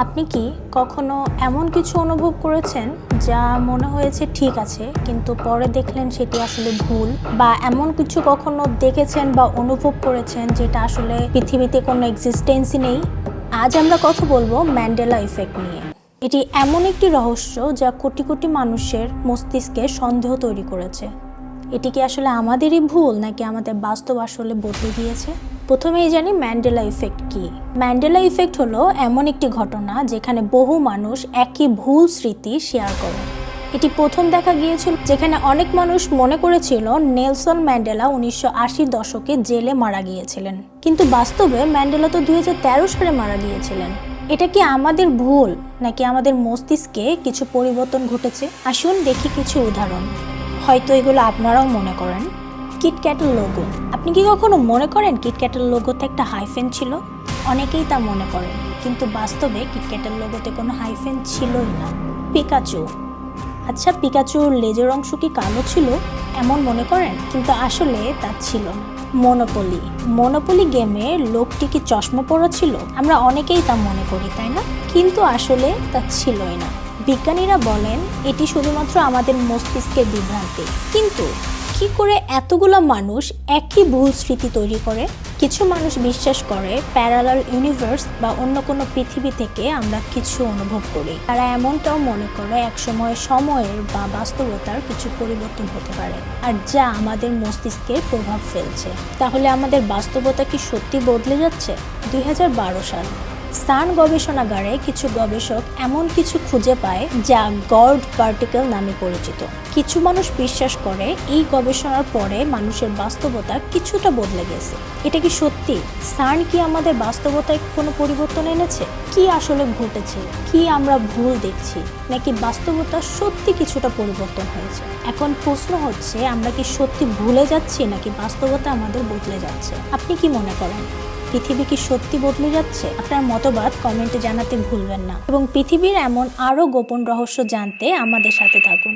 আপনি কি কখনো এমন কিছু অনুভব করেছেন যা মনে হয়েছে ঠিক আছে কিন্তু পরে দেখলেন সেটি আসলে ভুল, বা এমন কিছু কখনো দেখেছেন বা অনুভব করেছেন যেটা আসলে পৃথিবীতে কোনো এক্সিস্টেন্সই নেই? আজ আমরা কথা বলবো ম্যান্ডেলা ইফেক্ট নিয়ে। এটি এমন একটি রহস্য যা কোটি কোটি মানুষের মস্তিষ্কে সন্দেহ তৈরি করেছে। এটি কি আসলে আমাদেরই ভুল নাকি আমাদের বাস্তব আসলে বদলে গিয়েছে? প্রথমেই জানি ম্যান্ডেলা ইফেক্ট কি। ম্যান্ডেলা ইফেক্ট হলো এমন একটি ঘটনা যেখানে বহু মানুষ একই ভুল স্মৃতি শেয়ার করে। এটি প্রথম দেখা গিয়েছিল যেখানে অনেক মানুষ মনে করেছিল নেলসন ম্যান্ডেলা 1980 দশকে জেলে মারা গিয়েছিলেন, কিন্তু বাস্তবে ম্যান্ডেলা তো 2013 সালে মারা গিয়েছিলেন। এটা কি আমাদের ভুল নাকি আমাদের মস্তিষ্কে কিছু পরিবর্তন ঘটেছে? আসুন দেখি কিছু উদাহরণ, হয়তো এগুলো আপনারাও মনে করেন। কিটক্যাটের লোগো, আপনি কি কখনো মনে করেন কিটক্যাটের লোগোতে একটা হাইফেন ছিল? অনেকেই তা মনে করেন, কিন্তু বাস্তবে কিটক্যাটের লোগোতে কোনো হাইফেন ছিলই না। পিকাচু, আচ্ছা পিকাচুর লেজের অংশ কি কালো ছিল এমন মনে করেন, কিন্তু আসলে তা ছিল না। মনোপলি, মনোপলি গেমে লোকটি কি চশমা পরা ছিল? আমরা অনেকেই তা মনে করি, তাই না? কিন্তু আসলে তা ছিলই না। বিজ্ঞানীরা বলেন এটি শুধুমাত্র আমাদের মস্তিষ্কের বিভ্রান্তি, কিন্তু কি করে এতগুলো মানুষ একই ভুল স্মৃতি তৈরি করে? কিছু মানুষ বিশ্বাস করে প্যারালাল ইউনিভার্স বা অন্য কোনো পৃথিবী থেকে আমরা কিছু অনুভব করি। তারা এমনটাও মনে করে একসময় সময়ের বা বাস্তবতার কিছু পরিবর্তন হতে পারে, আর যা আমাদের মস্তিষ্কে প্রভাব ফেলছে। তাহলে আমাদের বাস্তবতা কি সত্যি বদলে যাচ্ছে? 2012 সাল সান গবেষণাগারে কিছু গবেষক এমন কিছু খুঁজে পায় যা গড পার্টিকেল নামে পরিচিত। কিছু মানুষ বিশ্বাস করে এই গবেষণার পরে মানুষের বাস্তবতা কিছুটা বদলে গেছে। এটা কি সত্যি? সান কি আমাদের বাস্তবতায় কোনো পরিবর্তন এনেছে? কি আসলে ঘটেছে? কি আমরা ভুল দেখছি, নাকি বাস্তবতা সত্যি কিছুটা পরিবর্তন হয়েছে? এখন প্রশ্ন হচ্ছে, আমরা কি সত্যি ভুলে যাচ্ছি নাকি বাস্তবতা আমাদের বদলে যাচ্ছে? আপনি কি মনে করেন পৃথিবী কি সত্যি বদলে যাচ্ছে? আপনার মতবাদ কমেন্টে জানাতে ভুলবেন না, এবং পৃথিবীর এমন আরও গোপন রহস্য জানতে আমাদের সাথে থাকুন।